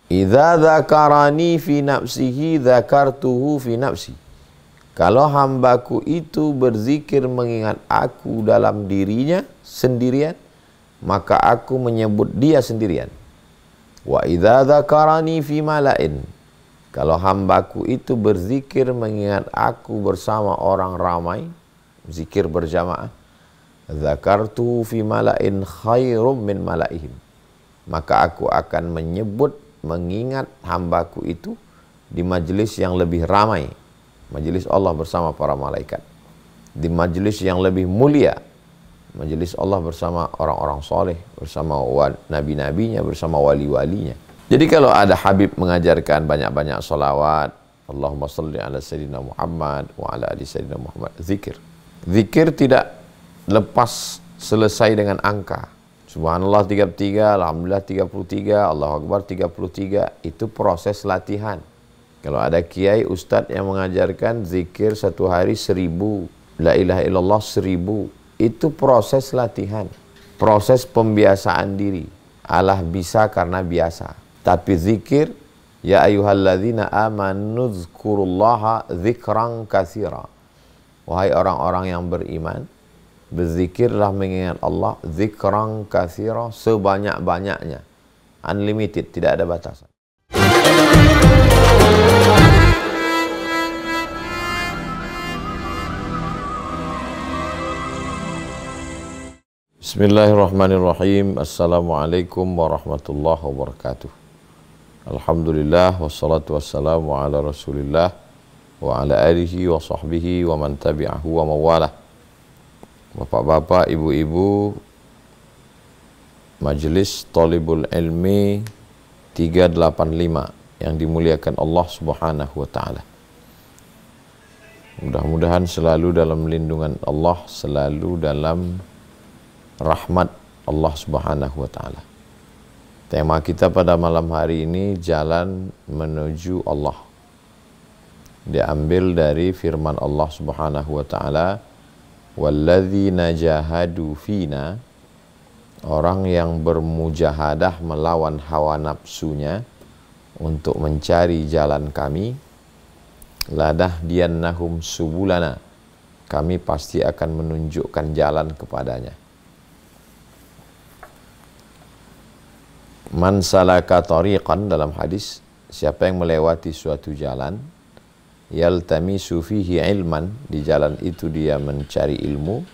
Idza dzakarani fi nafsihi dzakartuhu fi nafsi. Kalau hambaku itu berzikir mengingat aku dalam dirinya sendirian, maka aku menyebut dia sendirian. Wa idza dzakarani fi mala'in. Kalau hambaku itu berzikir mengingat aku bersama orang ramai, zikir berjamaah, dzakartuhu fi mala'in khairum min mala'ihim. Maka aku akan menyebut mengingat hambaku itu di majelis yang lebih ramai, majelis Allah bersama para malaikat, di majelis yang lebih mulia, majelis Allah bersama orang-orang soleh, bersama nabi-nabinya, bersama wali-walinya. Jadi kalau ada Habib mengajarkan banyak-banyak salawat, Allahumma salli ala Sayyidina Muhammad wa ala ali Sayyidina Muhammad, zikir. Zikir tidak lepas selesai dengan angka. Subhanallah 33, Alhamdulillah 33, Allahu Akbar 33. Itu proses latihan. Kalau ada kiai ustadz yang mengajarkan zikir satu hari 1000, la ilaha illallah 1000, itu proses latihan, proses pembiasaan diri. Allah bisa karena biasa. Tapi zikir, ya ayyuhalladzina amanu dzkurullaha dzikran katsira. Wahai orang-orang yang beriman, berzikirlah mengingat Allah zikran katsira, sebanyak-banyaknya, unlimited, tidak ada batasan. Bismillahirrahmanirrahim. Assalamualaikum warahmatullahi wabarakatuh. Alhamdulillah wassalatu wassalamu ala Rasulillah wa ala alihi wa sahbihi wa man tabi'ahu wa mawalah. Bapak-bapak, ibu-ibu, Majelis Thalibul Ilmi 385 yang dimuliakan Allah Subhanahu wa taala. Mudah-mudahan selalu dalam lindungan Allah, selalu dalam rahmat Allah Subhanahu wa taala. Tema kita pada malam hari ini, jalan menuju Allah. Diambil dari firman Allah Subhanahu wa taala, walladzina jahadu fina, orang yang bermujahadah melawan hawa nafsunya untuk mencari jalan kami, lanahdiyannahum subulana, kami pasti akan menunjukkan jalan kepadanya. Man salaka tariqan, dalam hadis, siapa yang melewati suatu jalan, yaltamisu fihi ilman, di jalan itu dia mencari ilmu,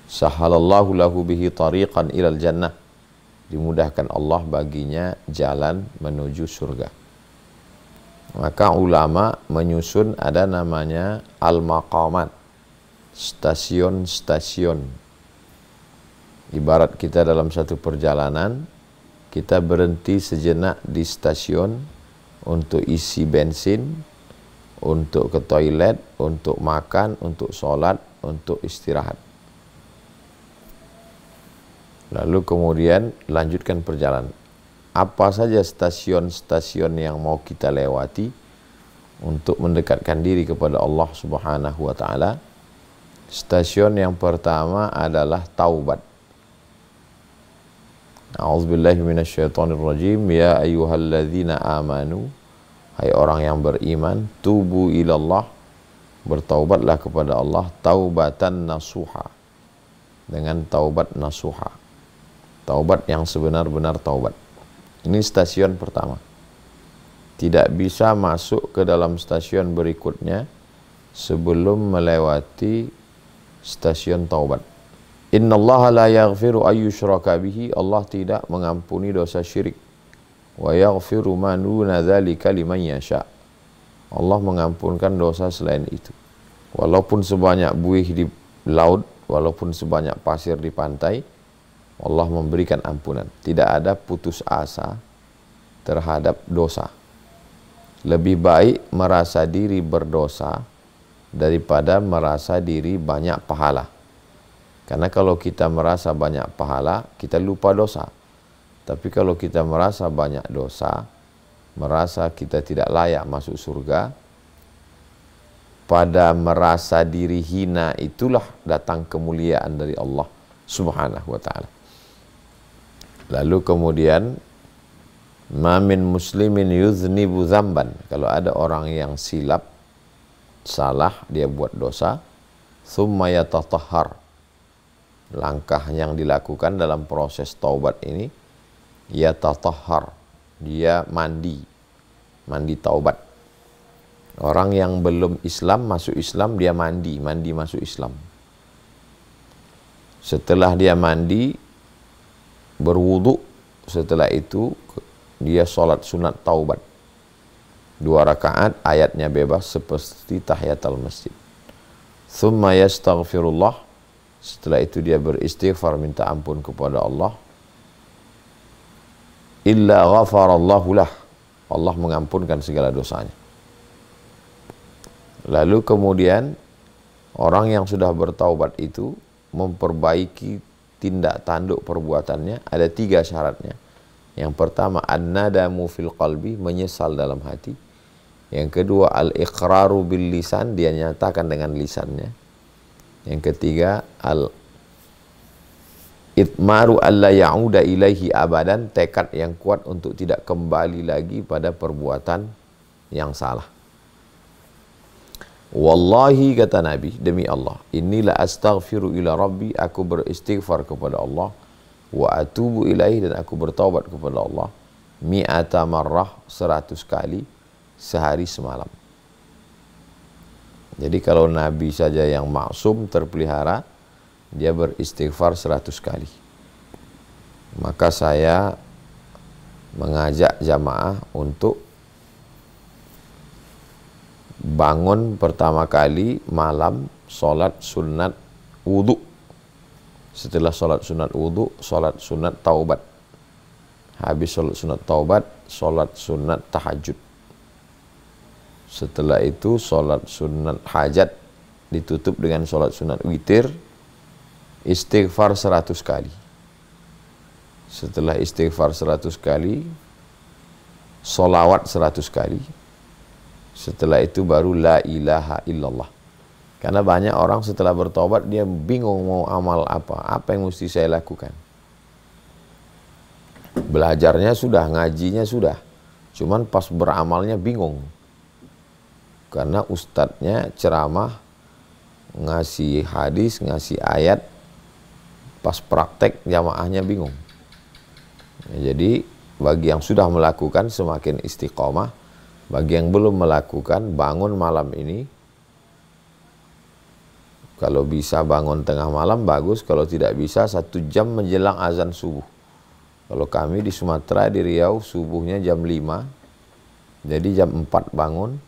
sahalallahu lahu bihi tariqan ilal jannah, dimudahkan Allah baginya jalan menuju surga. Maka ulama menyusun ada namanya al-maqamat, stasiun-stasiun. Ibarat kita dalam satu perjalanan, kita berhenti sejenak di stasiun untuk isi bensin, untuk ke toilet, untuk makan, untuk sholat, untuk istirahat. Lalu kemudian lanjutkan perjalanan. Apa saja stasiun-stasiun yang mau kita lewati untuk mendekatkan diri kepada Allah Subhanahu wa taala? Stasiun yang pertama adalah taubat. A'udzubillahi minasyaitonirrajim. Ya ayyuhalladzina amanu, hai orang yang beriman, tubu ilallah, bertaubatlah kepada Allah, taubatan nasuha, dengan taubat nasuha, taubat yang sebenar-benar taubat. Ini stasiun pertama. Tidak bisa masuk ke dalam stasiun berikutnya sebelum melewati stasiun taubat. Innallaha la yaghfiru ayyushraka bihi, Allah tidak mengampuni dosa syirik. Wa yaghfiru ma duna dzalika liman yasha, Allah mengampunkan dosa selain itu. Walaupun sebanyak buih di laut, walaupun sebanyak pasir di pantai, Allah memberikan ampunan. Tidak ada putus asa terhadap dosa. Lebih baik merasa diri berdosa daripada merasa diri banyak pahala. Karena kalau kita merasa banyak pahala, kita lupa dosa. Tapi kalau kita merasa banyak dosa, merasa kita tidak layak masuk surga, pada merasa diri hina itulah datang kemuliaan dari Allah Subhanahu wa ta'ala. Lalu kemudian Ma min muslimin yuznibu dzamban. Kalau ada orang yang silap, salah, dia buat dosa, tsumma yatatahhar. Langkah yang dilakukan dalam proses taubat ini, yatatahhar, dia mandi taubat. Orang yang belum Islam masuk Islam, dia mandi masuk Islam. Setelah dia mandi, berwudu, setelah itu dia sholat sunat taubat 2 rakaat, ayatnya bebas seperti tahiyatul masjid. Tsumma yastaghfirullah, setelah itu dia beristighfar, minta ampun kepada Allah. Illa ghafarallahu lah, Allah mengampunkan segala dosanya. Lalu kemudian orang yang sudah bertaubat itu memperbaiki tindak tanduk perbuatannya. Ada 3 syaratnya. Yang pertama, an-nadamu fil qalbi, menyesal dalam hati. Yang kedua, al-iqraru bil lisan, dia nyatakan dengan lisannya. Yang ketiga, al-itmaru alla ya'uda ilaihi abadan, tekad yang kuat untuk tidak kembali lagi pada perbuatan yang salah. Wallahi, kata Nabi, demi Allah, inilah astaghfiru ila rabbi, aku beristighfar kepada Allah, wa atubu ilaihi, dan aku bertaubat kepada Allah, mi'ata marrah, 100 kali sehari semalam. Jadi kalau Nabi saja yang maksum terpelihara, dia beristighfar 100 kali. Maka saya mengajak jamaah untuk bangun pertama kali malam, sholat sunat wudu. Setelah sholat sunat wudu, sholat sunat taubat. Habis sholat sunat taubat, sholat sunat tahajud. Setelah itu sholat sunat hajat, ditutup dengan sholat sunat witir, istighfar 100 kali. Setelah istighfar 100 kali, sholawat 100 kali. Setelah itu baru la ilaha illallah. Karena banyak orang setelah bertobat dia bingung mau amal apa yang mesti saya lakukan. Belajarnya sudah, ngajinya sudah, cuman pas beramalnya bingung. Karena ustadznya ceramah, ngasih hadis, ngasih ayat, pas praktek jamaahnya bingung. Jadi bagi yang sudah melakukan semakin istiqomah. Bagi yang belum melakukan, bangun malam ini. Kalau bisa bangun tengah malam, bagus. Kalau tidak bisa, 1 jam menjelang azan subuh. Kalau kami di Sumatera, di Riau, subuhnya jam 5. Jadi jam 4 bangun,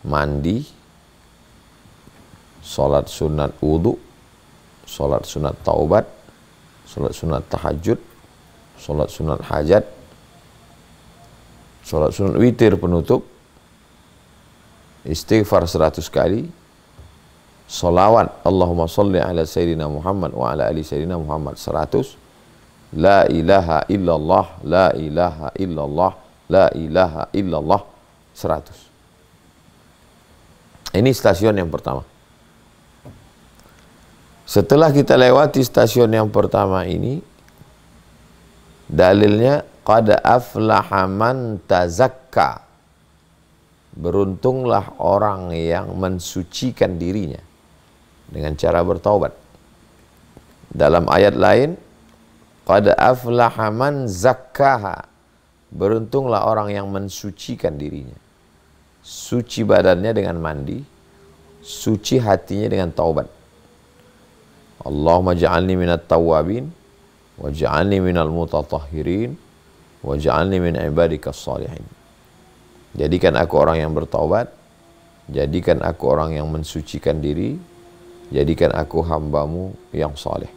mandi, sholat sunat wudu, sholat sunat taubat, sholat sunat tahajud, sholat sunat hajat, sholat sunat witir penutup, istighfar 100 kali, sholawat Allahumma sholli ala Sayyidina Muhammad wa ala ali Sayyidina Muhammad 100, la ilaha illallah, la ilaha illallah, la ilaha illallah 100. Ini stasiun yang pertama. Setelah kita lewati stasiun yang pertama ini, dalilnya qad aflaha man tazakka. Beruntunglah orang yang mensucikan dirinya dengan cara bertaubat. Dalam ayat lain, qad aflaha man zakkaha. Beruntunglah orang yang mensucikan dirinya. Suci badannya dengan mandi, suci hatinya dengan taubat. Allahumma ja'alni minat tawwabin wa ja'alni minal mutatahhirin waj'alni min ibadikas shalihin. Jadikan aku orang yang bertaubat, jadikan aku orang yang mensucikan diri, jadikan aku hambamu yang saleh.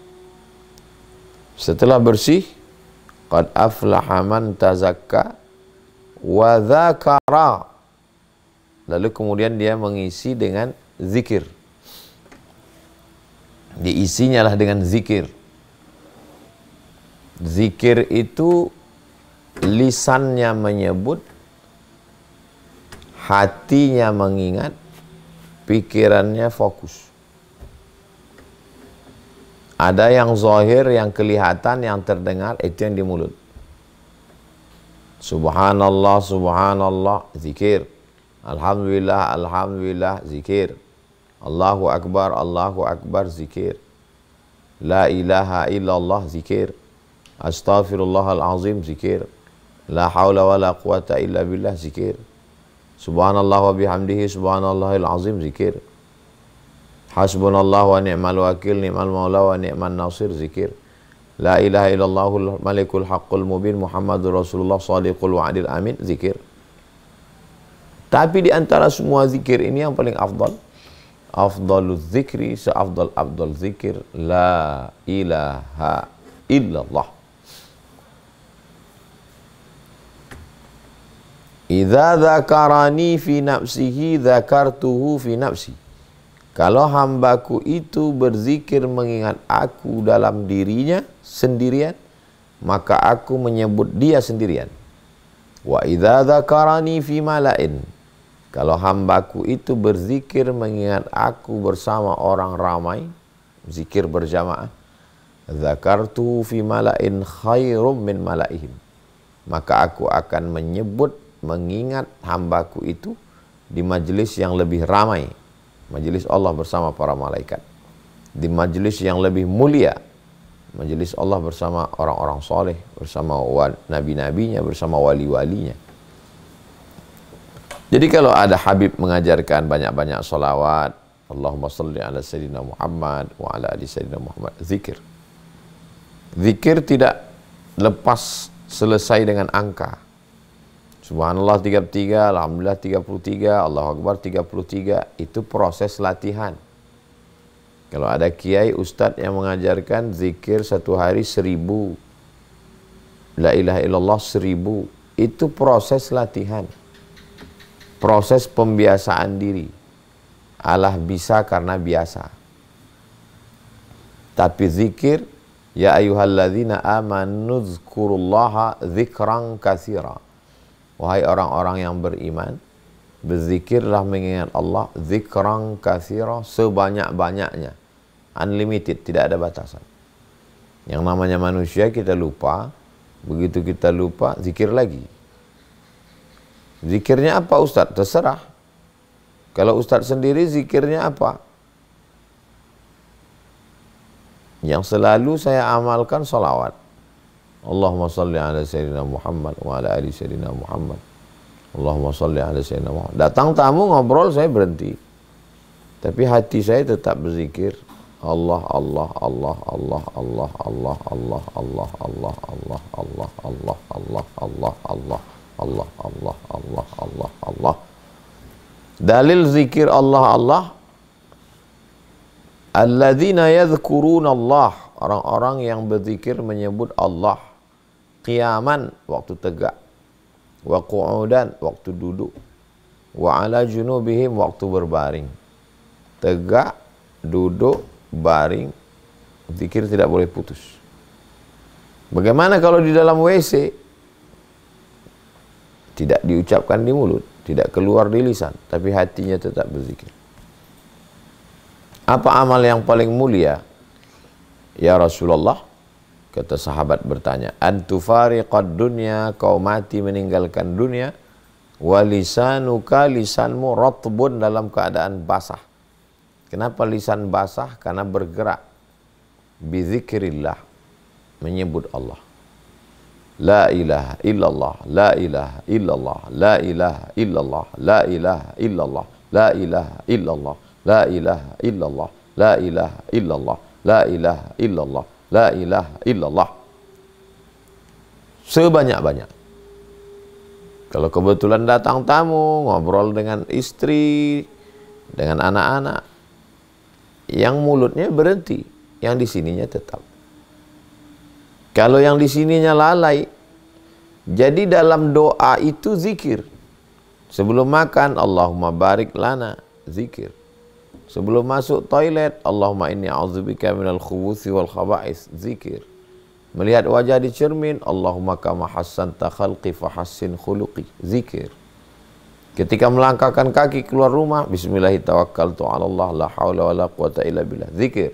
Setelah bersih, qad aflaha man tazakka wa dzakara. Lalu kemudian dia mengisi dengan zikir. Diisinya lah dengan zikir. Zikir itu lisannya menyebut, hatinya mengingat, pikirannya fokus. Ada yang zahir, yang kelihatan, yang terdengar, itu yang di mulut. Subhanallah, subhanallah, zikir. Alhamdulillah, alhamdulillah, zikir. Allahu akbar, zikir. La ilaha illallah, zikir. Astaghfirullahal azim, zikir. La haula wa la quwata illa billah, zikir. Subhanallah wa bihamdihi, subhanallahil azim, zikir. Hasbunallah wa ni'mal wakil, ni'mal maula wa ni'man nasir, zikir. La ilaha illallahul malikul haqqul mubin, Muhammadur Rasulullah shadiqul wa'adil amin, zikir. Tapi di antara semua zikir ini yang paling afdal, afdaluz zikri, seafdal zikir, la ilaha illallah. Idza dzakarani fi nafsihi dzakartuhu fi nafsi. Kalau hambaku itu berzikir mengingat aku dalam dirinya sendirian, maka aku menyebut dia sendirian. Wa idza dzakarani fi mala'in. Kalau hambaku itu berzikir mengingat aku bersama orang ramai, zikir berjamaah, dzakartuhu fi mala'in khairum min mala'ihim. Maka aku akan menyebut, mengingat hambaku itu di majelis yang lebih ramai, majelis Allah bersama para malaikat, di majelis yang lebih mulia, majelis Allah bersama orang-orang soleh, bersama nabi-nabinya, bersama wali-walinya. Jadi kalau ada Habib mengajarkan banyak-banyak salawat, Allahumma salli ala Sayyidina Muhammad wa ala ali Sayyidina Muhammad, zikir. Zikir tidak lepas selesai dengan angka. Subhanallah 33, Alhamdulillah 33, Allahu Akbar 33, itu proses latihan. Kalau ada kiai, ustadz yang mengajarkan zikir satu hari 1000, la ilaha illallah 1000, itu proses latihan. Proses pembiasaan diri. Allah bisa karena biasa. Tapi zikir, ya ayyuhalladzina amanu dzkurullaha dzikran katsira. Wahai orang-orang yang beriman, berzikirlah mengingat Allah dzikran katsira, sebanyak-banyaknya. Unlimited, tidak ada batasan. Yang namanya manusia kita lupa, begitu kita lupa, zikir lagi. Zikirnya apa Ustadz? Terserah. Kalau Ustadz sendiri zikirnya apa? Yang selalu saya amalkan salawat. Allahumma salli ala Sayyidina Muhammad wa ala ali Sayyidina Muhammad. Allahumma salli ala Sayyidina Muhammad. Datang tamu ngobrol saya berhenti. Tapi hati saya tetap berzikir. Allah, Allah, Allah, Allah, Allah, Allah, Allah, Allah, Allah, Allah, Allah, Allah, Allah, Allah, Allah. Allah, Allah, Allah, Allah, Allah. Dalil zikir Allah, Allah. Alladzina yadhkuruna Allah. Orang-orang yang berzikir menyebut Allah. Qiyaman, waktu tegak. Wa qu'udan, waktu duduk. Wa ala junubihim, waktu berbaring. Tegak, duduk, baring. Zikir tidak boleh putus. Bagaimana kalau di dalam WC? Tidak diucapkan di mulut, tidak keluar di lisan, tapi hatinya tetap berzikir. Apa amal yang paling mulia? Ya Rasulullah, kata sahabat bertanya, antufariqad dunya, kau mati meninggalkan dunia, walisanuka, lisanmu ratbun, dalam keadaan basah. Kenapa lisan basah? Karena bergerak. Bizikrillah, menyebut Allah. La ilaha illallah, la ilaha illallah, la ilaha illallah, la ilaha illallah, la ilaha illallah, la ilaha illallah, la ilaha illallah, la ilaha illallah, la ilaha illallah. Sebanyak-banyak. Kalau kebetulan datang tamu, ngobrol dengan istri, dengan anak-anak, yang mulutnya berhenti, yang di sininya tetap. Kalau yang di sininya lalai, jadi dalam doa itu zikir. Sebelum makan, Allahumma barik lana, zikir. Sebelum masuk toilet, Allahumma inni a'udzubika minal khubuthi wal khaba'is, zikir. Melihat wajah di cermin, Allahumma kama hassanta khalqi fahassin khuluqi, zikir. Ketika melangkahkan kaki keluar rumah, bismillahirrahmanirrahim, tawakkaltu 'ala Allah, la haula wala quwata illa billah, zikir.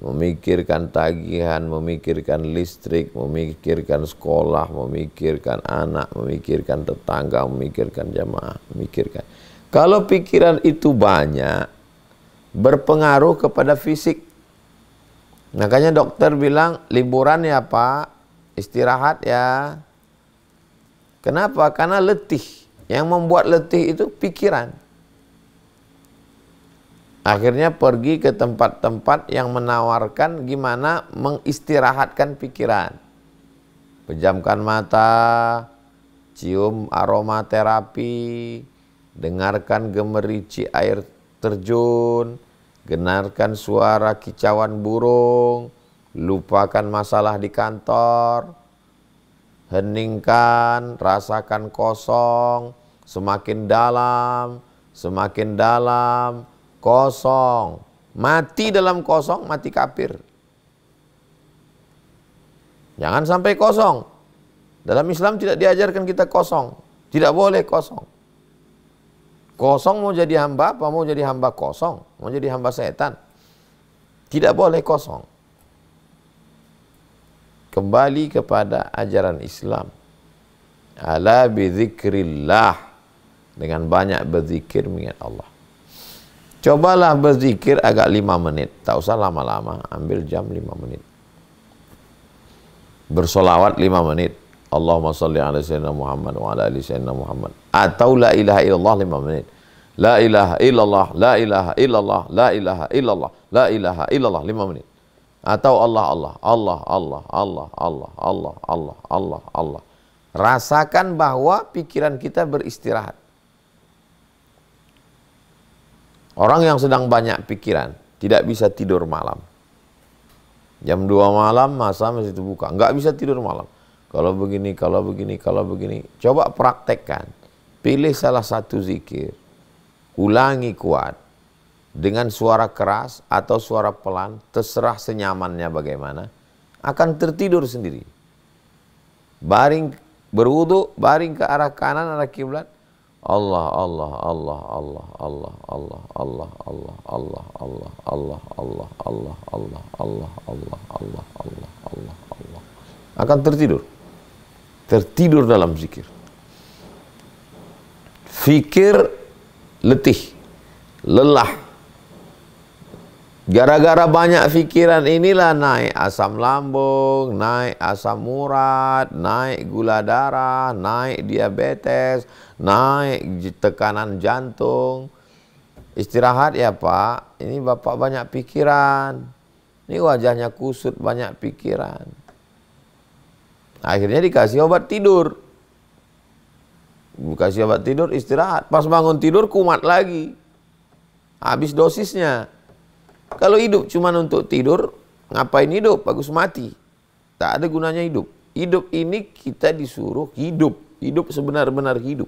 memikirkan tagihan, memikirkan listrik, memikirkan sekolah, memikirkan anak, memikirkan tetangga, memikirkan jamaah, memikirkan. Kalau pikiran itu banyak, berpengaruh kepada fisik. Makanya dokter bilang, liburan ya Pak, istirahat ya. Kenapa? Karena letih. Yang membuat letih itu pikiran. Akhirnya pergi ke tempat-tempat yang menawarkan gimana mengistirahatkan pikiran. Pejamkan mata, cium aromaterapi, dengarkan gemerici air terjun, dengarkan suara kicauan burung, lupakan masalah di kantor, heningkan, rasakan kosong, semakin dalam, kosong. Mati dalam kosong, mati kafir. Jangan sampai kosong. Dalam Islam tidak diajarkan kita kosong. Tidak boleh kosong. Kosong mau jadi hamba apa? Mau jadi hamba kosong? Mau jadi hamba setan? Tidak boleh kosong. Kembali kepada ajaran Islam. Ala bidzikrillah. Dengan banyak berzikir mengingat Allah. Cobalah berzikir agak 5 menit. Tak usah lama-lama. Ambil jam 5 menit. Bersolawat 5 menit. Allahumma salli ala sayyidina Muhammad wa ala ali sayyidina Muhammad. Atau la ilaha illallah 5 menit. La ilaha illallah, la ilaha illallah, la ilaha illallah, la ilaha illallah 5 menit. Atau Allah, Allah, Allah, Allah, Allah, Allah, Allah, Allah, Allah, Allah. Rasakan bahwa pikiran kita beristirahat. Orang yang sedang banyak pikiran, tidak bisa tidur malam. Jam 2 malam, masa masih terbuka. Nggak bisa tidur malam. Kalau begini, kalau begini, kalau begini. Coba praktekkan. Pilih salah satu zikir. Ulangi kuat. Dengan suara keras atau suara pelan, terserah senyamannya bagaimana. Akan tertidur sendiri. Baring, berwudu, baring ke arah kanan, arah kiblat. Allah, Allah, Allah, Allah, Allah, Allah, Allah, Allah, Allah, Allah, Allah, Allah, Allah, Allah, Allah, Allah, Allah, Allah, Allah, Allah. Akan tertidur. Tertidur dalam zikir. Fikir letih, lelah. Gara-gara banyak fikiran inilah naik asam lambung, naik asam urat, naik gula darah, naik diabetes, naik tekanan jantung. Istirahat ya Pak, ini Bapak banyak pikiran. Ini wajahnya kusut, banyak pikiran. Akhirnya dikasih obat tidur. Dikasih obat tidur, istirahat. Pas bangun tidur kumat lagi. Habis dosisnya. Kalau hidup cuma untuk tidur, ngapain hidup? Bagus mati. Tak ada gunanya hidup. Hidup ini kita disuruh hidup. Hidup sebenar-benar hidup.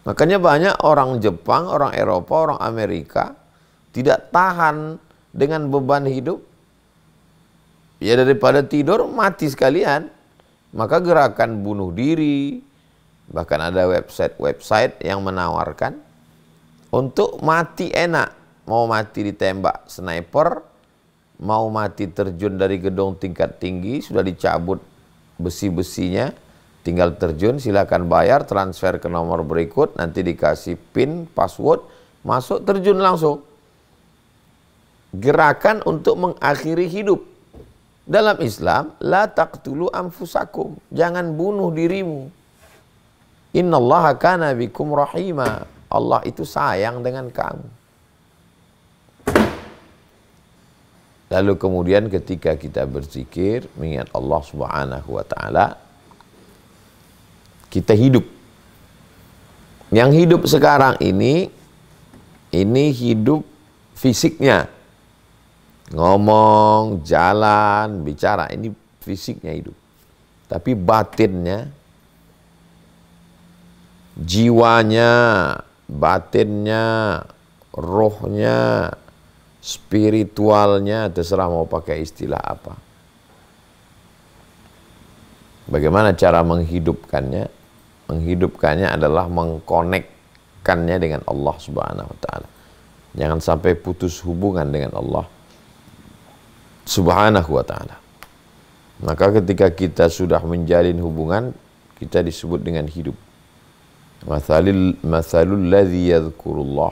Makanya banyak orang Jepang, orang Eropa, orang Amerika tidak tahan dengan beban hidup. Ya daripada tidur, mati sekalian. Maka gerakan bunuh diri. Bahkan ada website-website yang menawarkan untuk mati enak. Mau mati ditembak sniper, mau mati terjun dari gedung tingkat tinggi, sudah dicabut besi-besinya, tinggal terjun, silakan bayar, transfer ke nomor berikut, nanti dikasih PIN, password, masuk terjun langsung. Gerakan untuk mengakhiri hidup. Dalam Islam, la taqtulu anfusakum, jangan bunuh dirimu. Innallaha kana bikum rahima. Allah itu sayang dengan kamu. Lalu kemudian ketika kita berzikir, mengingat Allah Subhanahu wa Ta'ala, kita hidup. Yang hidup sekarang ini hidup fisiknya. Ngomong, jalan, bicara, ini fisiknya hidup. Tapi batinnya, jiwanya, batinnya, rohnya, spiritualnya, terserah mau pakai istilah apa. Bagaimana cara menghidupkannya? Menghidupkannya adalah mengkonekkannya dengan Allah Subhanahu wa Ta'ala. Jangan sampai putus hubungan dengan Allah. Subhanahu wa ta'ala. Maka ketika kita sudah menjalin hubungan, kita disebut dengan hidup. Mathalul ladzi yadhkurullah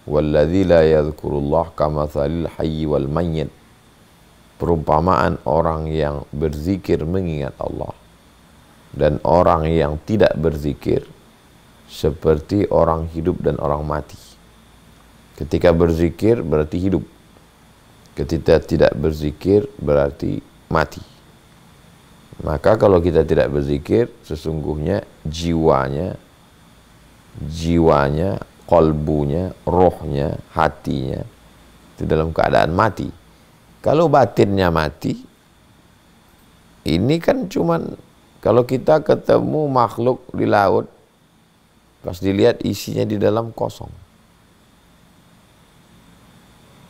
walladzi la yadhkurullah kamathalil hayyi wal mayyit. Perumpamaan orang yang berzikir mengingat Allah dan orang yang tidak berzikir seperti orang hidup dan orang mati. Ketika berzikir berarti hidup. Ketika tidak berzikir berarti mati. Maka kalau kita tidak berzikir, sesungguhnya jiwanya, kolbunya, rohnya, hatinya itu dalam keadaan mati. Kalau batinnya mati, ini kan cuman kalau kita ketemu makhluk di laut, pas dilihat isinya di dalam kosong.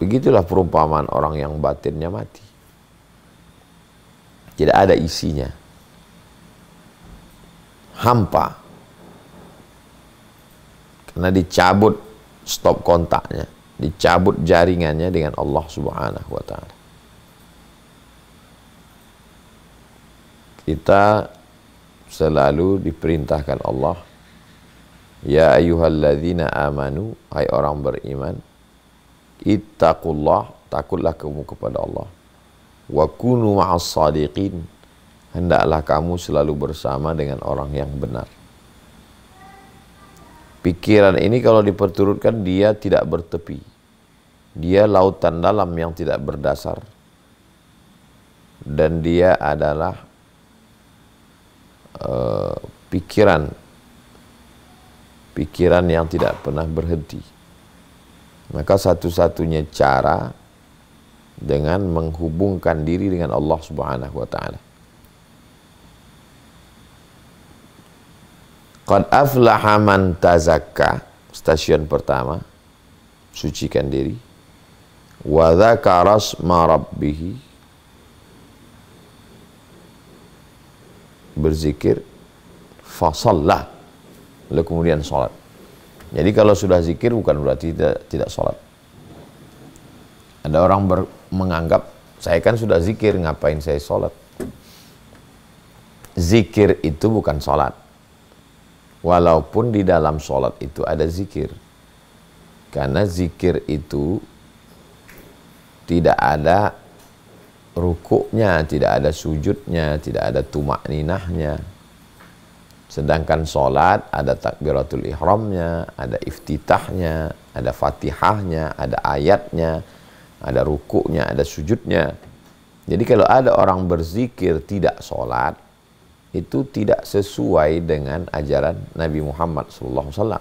Begitulah perumpamaan orang yang batinnya mati. Tidak ada isinya. Hampa. Karena dicabut stop kontaknya, dicabut jaringannya dengan Allah Subhanahu wa ta'ala. Kita selalu diperintahkan Allah, ya ayyuhalladzina amanu, hai orang beriman, ittaqullah, takutlah kamu kepada Allah, wa kunu ma'as sadiqin, hendaklah kamu selalu bersama dengan orang yang benar. Pikiran ini kalau diperturutkan, dia tidak bertepi, dia lautan dalam yang tidak berdasar, dan dia adalah pikiran yang tidak pernah berhenti. Maka satu-satunya cara dengan menghubungkan diri dengan Allah Subhanahu wa ta'ala. Qad aflaha man tazakka, stasiun pertama, sucikan diri. Wa dzakara asma rabbih, berzikir. Fasalla, lalu kemudian sholat. Jadi kalau sudah zikir bukan berarti tidak sholat. Ada orang menganggap, saya kan sudah zikir, ngapain saya sholat? Zikir itu bukan sholat. Walaupun di dalam sholat itu ada zikir. Karena zikir itu tidak ada rukuknya, tidak ada sujudnya, tidak ada tumakninahnya. Sedangkan sholat ada takbiratul ihramnya, ada iftitahnya, ada fatihahnya, ada ayatnya, ada rukuknya, ada sujudnya. Jadi kalau ada orang berzikir tidak sholat, itu tidak sesuai dengan ajaran Nabi Muhammad SAW.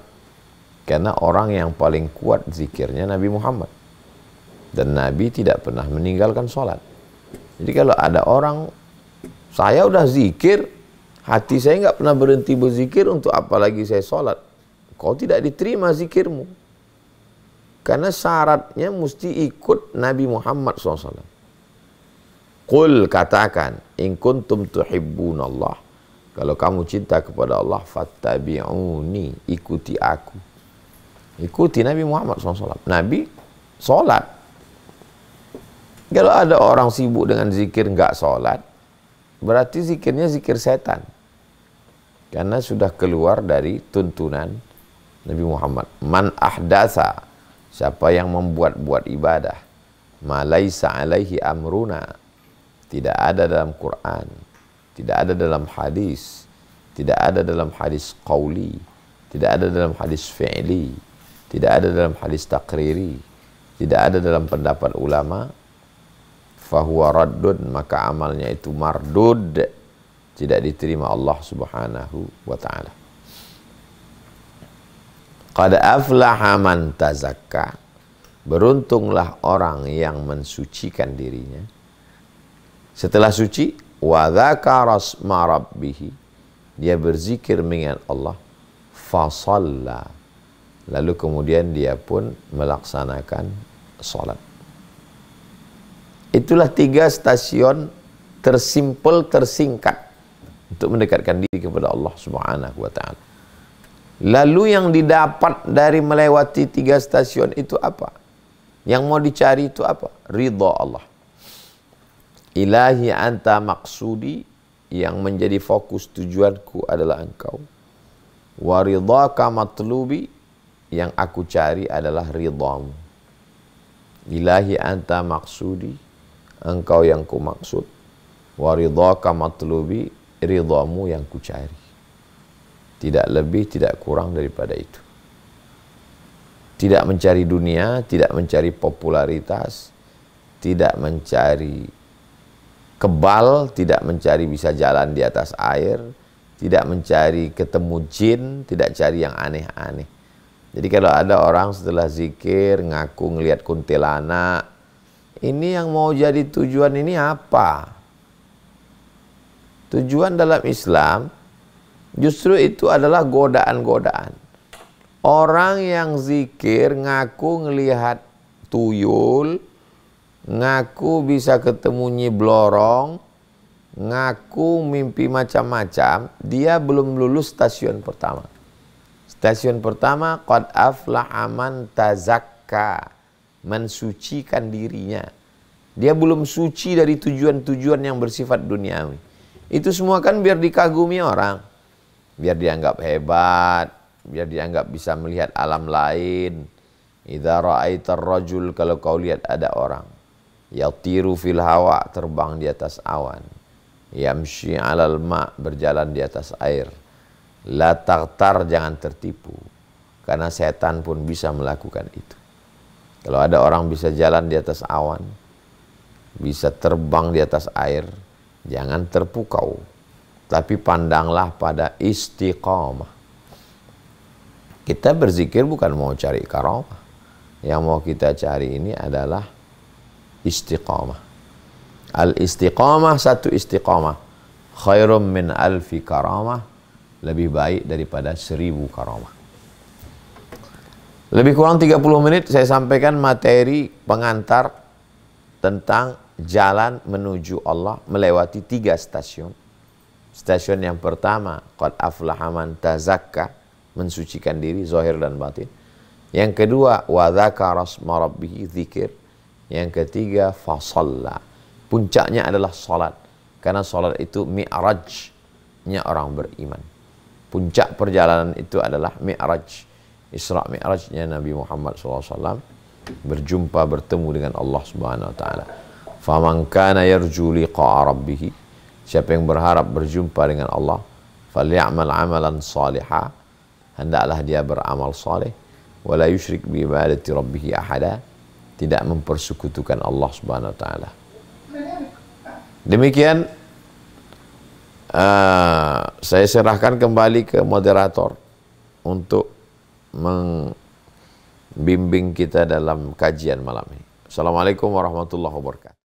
Karena orang yang paling kuat zikirnya Nabi Muhammad. Dan Nabi tidak pernah meninggalkan sholat. Jadi kalau ada orang, saya udah zikir, hati saya nggak pernah berhenti berzikir, untuk apa lagi saya sholat? Kau tidak diterima zikirmu. Karena syaratnya mesti ikut Nabi Muhammad SAW. Qul, katakan, in kuntum tuhibbunallah, kalau kamu cinta kepada Allah, fattabi'uni, ikuti aku. Ikuti Nabi Muhammad SAW. Nabi sholat. Kalau ada orang sibuk dengan zikir nggak sholat, berarti zikirnya zikir setan. Karena sudah keluar dari tuntunan Nabi Muhammad. Man ahdatsa, siapa yang membuat-buat ibadah, ma laisa alaihi amruna, tidak ada dalam Quran, tidak ada dalam hadis, tidak ada dalam hadis qauli, tidak ada dalam hadis fi'li, tidak ada dalam hadis takriri, tidak ada dalam pendapat ulama, fahuwa raddun, maka amalnya itu mardud, tidak diterima Allah Subhanahu wa ta'ala. Qad aflaha man tazakka, beruntunglah orang yang mensucikan dirinya. Setelah suci, wa dzakara asma rabbih, dia berzikir mengingat Allah, fasalla, lalu kemudian dia pun melaksanakan salat. Itulah 3 stasiun tersimpel, tersingkat untuk mendekatkan diri kepada Allah Subhanahu wa ta'ala. Lalu yang didapat dari melewati 3 stasiun itu apa? Yang mau dicari itu apa? Ridha Allah. Ilahi anta maksudi, yang menjadi fokus tujuanku adalah engkau. Wa ridhaka matlubi, yang aku cari adalah ridhamu. Ilahi anta maksudi, engkau yang ku maksud. Wa ridhaka matlubi, ridhamu yang ku cari. Tidak lebih, tidak kurang daripada itu. Tidak mencari dunia, tidak mencari popularitas, tidak mencari kebal, tidak mencari bisa jalan di atas air, tidak mencari ketemu jin, tidak cari yang aneh-aneh. Jadi kalau ada orang setelah zikir ngaku ngelihat kuntilanak, ini yang mau jadi tujuan ini apa? Tujuan dalam Islam justru itu adalah godaan-godaan. Orang yang zikir ngaku ngelihat tuyul, ngaku bisa ketemu Nyi Blorong, ngaku mimpi macam-macam, dia belum lulus stasiun pertama. Stasiun pertama, qad aflaha man tazakka, mensucikan dirinya. Dia belum suci dari tujuan-tujuan yang bersifat duniawi. Itu semua kan biar dikagumi orang, biar dianggap hebat, biar dianggap bisa melihat alam lain. Idza ra'aitar rajul, kalau kau lihat ada orang, yatiru fil hawa, terbang di atas awan, yamshi 'alal ma, berjalan di atas air, la taghtar, jangan tertipu, karena setan pun bisa melakukan itu. Kalau ada orang bisa jalan di atas awan, bisa terbang di atas air, jangan terpukau, tapi pandanglah pada istiqamah. Kita berzikir bukan mau cari karamah, yang mau kita cari ini adalah istiqamah. Al-istiqamah, satu istiqamah, khairum min alfi karamah, lebih baik daripada 1000 karamah. Lebih kurang 30 menit saya sampaikan materi pengantar tentang jalan menuju Allah melewati 3 stasiun. Stasiun yang pertama, qad aflaha man tazakka, mensucikan diri zahir dan batin. Yang kedua, wa dzakara asma rabbih, zikir. Yang ketiga, fasalla, puncaknya adalah salat, karena salat itu mi'rajnya orang beriman. Puncak perjalanan itu adalah mi'raj, Isra Mi'rajnya Nabi Muhammad SAW, berjumpa bertemu dengan Allah Subhanahu wa taala. Faman kana yarju liqa'a rabbih, siapa yang berharap berjumpa dengan Allah, falyamal amalan salihah, hendaklah dia beramal saleh, wala yusyrik bi ibadati rabbih ahada, tidak mempersekutukan Allah Subhanahu wa taala. Demikian saya serahkan kembali ke moderator untuk membimbing kita dalam kajian malam ini. Assalamualaikum warahmatullahi wabarakatuh.